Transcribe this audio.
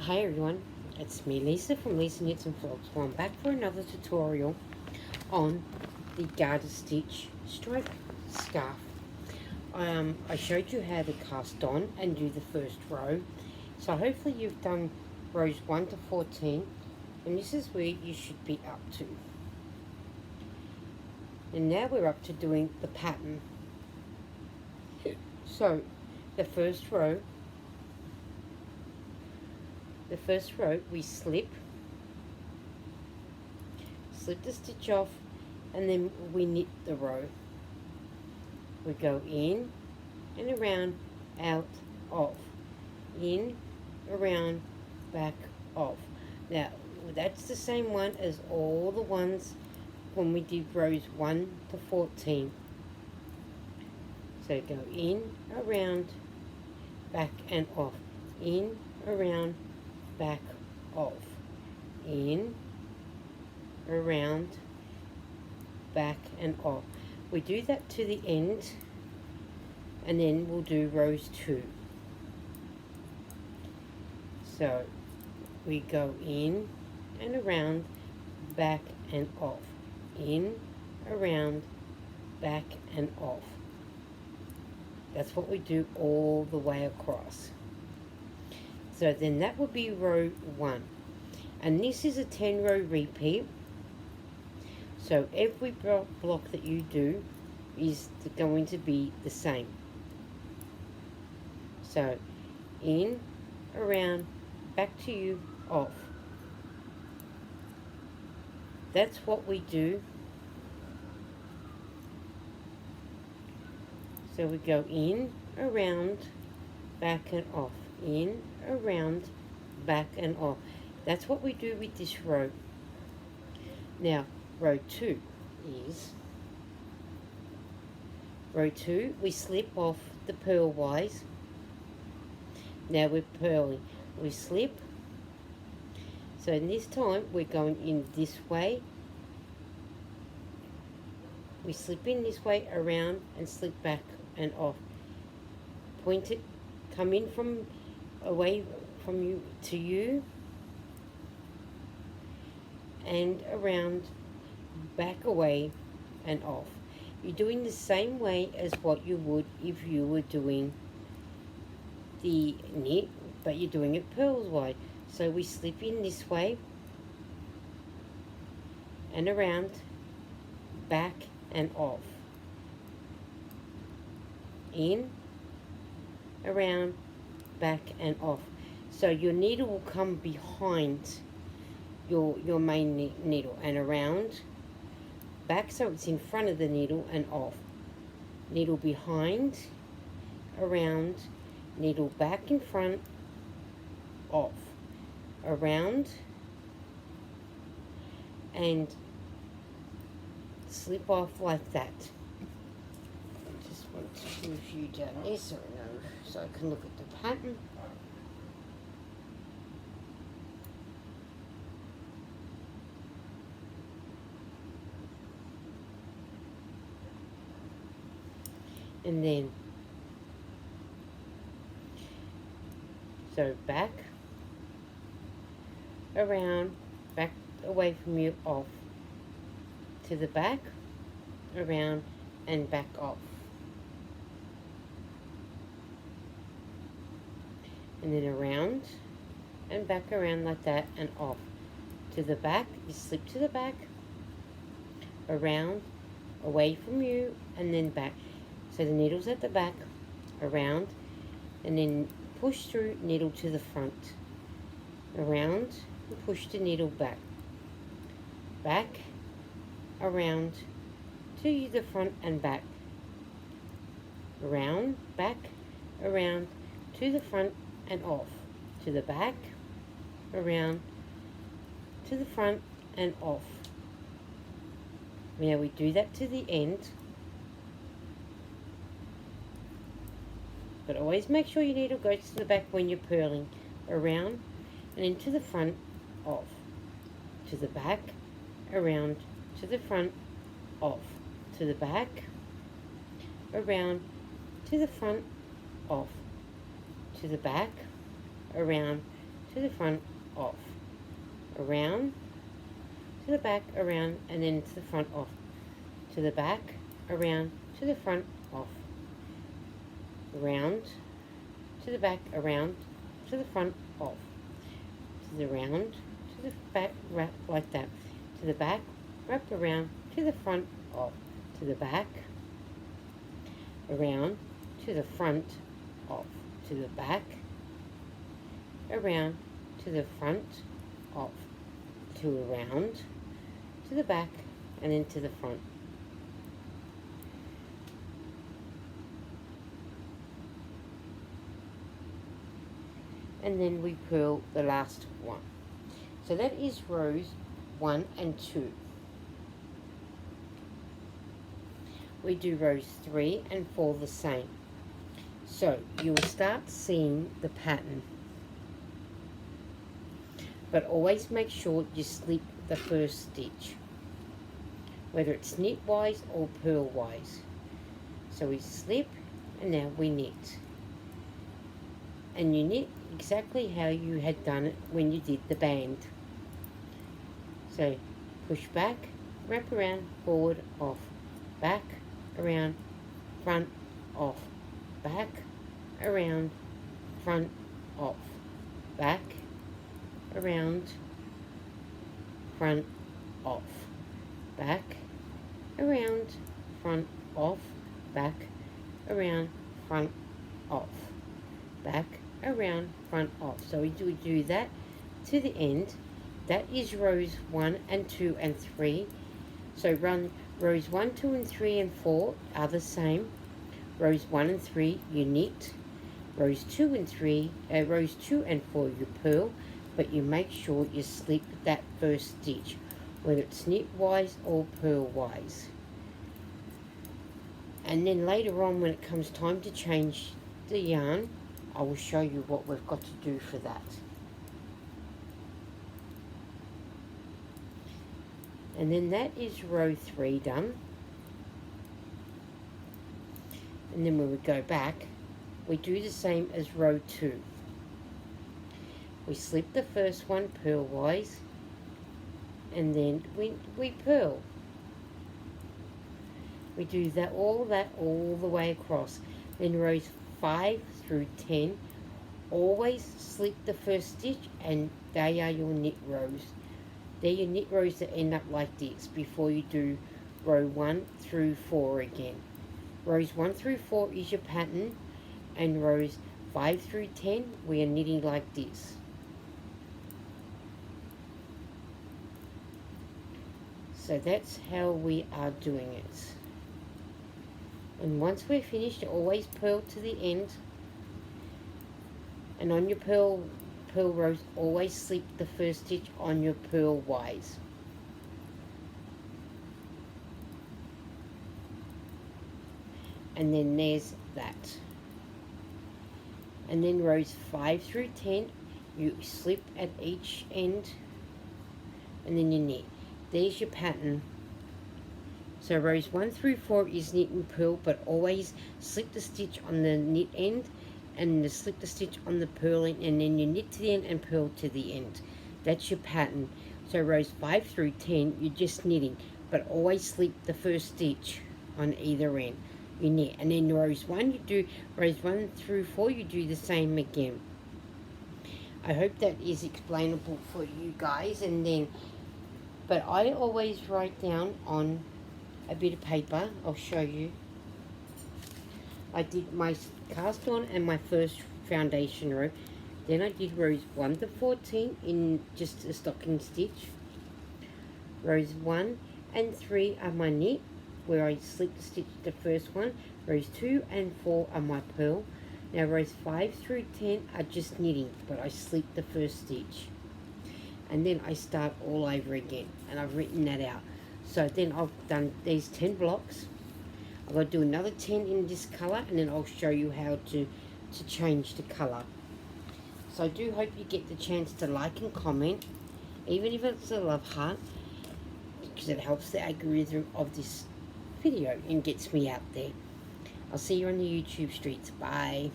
Hey everyone, it's me Lisa from Lisa Knits and Vlogs. Well, I'm back for another tutorial on the garter stitch stripe scarf. I showed you how to cast on and do the first row. So hopefully you've done rows 1 to 14 and this is where you should be up to. And now we're up to doing the pattern. So the first row we slip the stitch off and then we knit the row. We go in and around, out, off, in, around, back, off. Now that's the same one as all the ones when we did rows 1 to 14. So go in, around, back and off, in, around, back, off, in, around, back and off. We do that to the end and then we'll do rows 2. So we go in and around, back and off, in, around, back and off. That's what we do all the way across. So then that would be row 1. And this is a 10 row repeat. So every block that you do is going to be the same. So in, around, back to you, off. That's what we do. So we go in, around, back and off, in, around, back and off. That's what we do with this row. Now row 2 is we slip off the purl wise. Now we're purling, we slip. So in this time we're going in this way, we slip in this way, around and slip back and off. Point it, come in from away from you to you and around, back away and off. You're doing the same way as what you would if you were doing the knit, but you're doing it purls wide. So we slip in this way and around, back and off, in, around, back and off. So your needle will come behind your main needle and around, back so it's in front of the needle and off. Needle behind, around, needle back in front, off, around and slip off like that. I just want to move you down there so I can look at the pattern. And then so back, around, back away from you, off, to the back, around and back off. And then around and back around like that and off. To the back, you slip to the back, around, away from you and then back. So the needle's at the back, around, and then push through, needle to the front, around, and push the needle back, back, around, to the front and back, around, back, around, to the front and off, to the back, around, to the front and off. Now we do that to the end. But always make sure your needle goes to the back when you're purling, around and into the front, off, to the back, around, to the front, off, to the back, around, to the front, off, to the back, around, to the front, off, around, to the back, around, and then to the front, off, to the back, around, to the front, off, around, to the back, around, to the front, off, to the round, to the back, wrap like that, to the back, wrap around, to the front, off, to the back, around, to the front, off, to the back, around, to the front, off, to around, to the back, and then to the front. And then we purl the last one. So that is rows 1 and 2. We do rows 3 and 4 the same. So you will start seeing the pattern. But always make sure you slip the first stitch, whether it's knit-wise or purl-wise. So we slip, and now we knit. And you knit exactly how you had done it when you did the band. So push back, wrap around, forward, off, back, around, front, off, back, around, front, off, back, around, front, off, back, around, front, off, back, around, front, off, back, around, front, off. So we do that to the end. That is rows 1 and 2 and 3. So run rows 1, 2 and 3 and 4 are the same. Rows 1 and 3 you knit. Rows 2 and 4 you purl, but you make sure you slip that first stitch, whether it's knit-wise or purl-wise. And then later on, when it comes time to change the yarn, I will show you what we've got to do for that. And then that is row 3 done. And then when we go back, we do the same as row 2. We slip the first one purl-wise, and then we purl. We do that all the way across. Then rows 5 through 10, always slip the first stitch, and they are your knit rows. They're your knit rows that end up like this before you do row 1 through 4 again. Rows 1 through 4 is your pattern, and rows 5 through 10 we are knitting like this. So that's how we are doing it. And once we're finished, always purl to the end. And on your purl rows, always slip the first stitch on your purl-wise. And then there's that. And then rows 5 through 10, you slip at each end, and then you knit. There's your pattern. So rows 1 through 4 is knit and purl, but always slip the stitch on the knit end and slip the stitch on the purl end, and then you knit to the end and purl to the end. That's your pattern. So rows 5 through 10, you're just knitting, but always slip the first stitch on either end. You knit, and then rows 1 through 4 you do the same again. I hope that is explainable for you guys. And then, but I always write down on a bit of paper. I'll show you. I did my cast on and my first foundation row. Then I did rows 1 to 14 in just a stocking stitch. Rows 1 and 3 are my knit, where I slip the stitch the first one. Rows 2 and 4 are my purl. Now rows 5 through 10 are just knitting, but I slip the first stitch. And then I start all over again, and I've written that out. So then I've done these 10 blocks. I've got to do another 10 in this colour, and then I'll show you how to change the colour. So I do hope you get the chance to like and comment, even if it's a love heart, because it helps the algorithm of this video and gets me out there. I'll see you on the YouTube streets. Bye.